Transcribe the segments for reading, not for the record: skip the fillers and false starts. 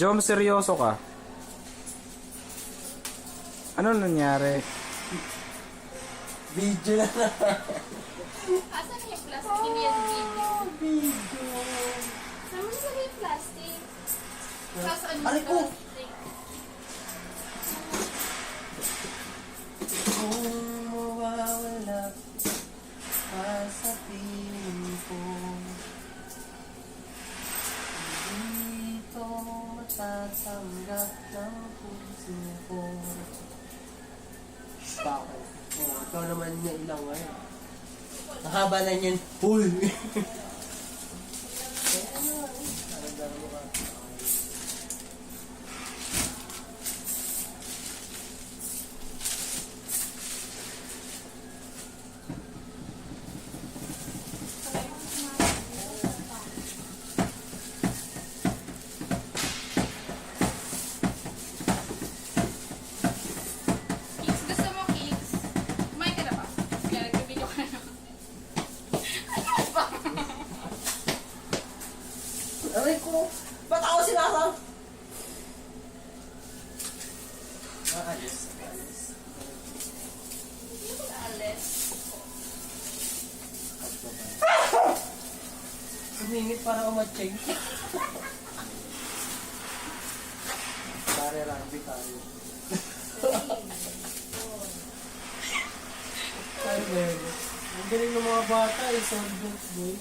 Jom, seryoso ka? Ano nangyari? Video na na. Asan na yung plastic? Hindi yan video. Video. Saan mo nilagay yung plastic? Tapos ano Aray yung ko! plastic? Kung mawawala pa sa piling ko, hindi ito matatanggap ng puso ko. Bakit? Oh, ikaw naman niya ilang ngayon. Mahaba na yun. Huy! Kids, gusto mo kids? Kumain ka na ba? Kaya nag-video ka na. Ano ba? Aray ko! Ba't ako sinasam? Alis. Hindi ko alis. Sumingit para umatching. Pare rugby tayo. Ay, man. Ang galing ng mga bata eh. Soundbox, boy.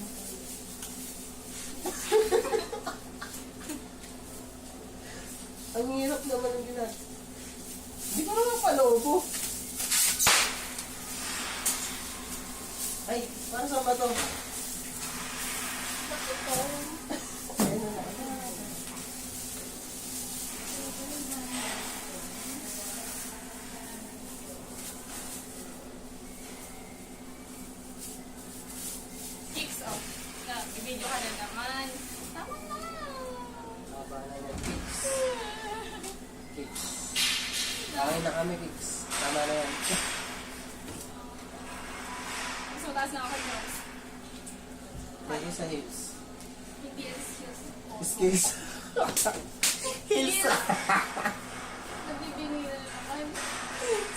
Ang hirap naman ang ginag. Hindi ko naman paloobo. Ay, para saan ba to? Ayun na. Kids, oh. Nag-video ka na naman. Tama na. Haba na yan, kids. Kids. Kain na kami, kids. Tama na yan. Mas mataas na ako girls. Thank you sa hips. Hindi excuse. Skills. Heels. Nabibingi na naman.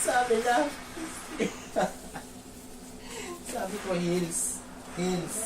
Sabi na. Sabi ko heels. Heels.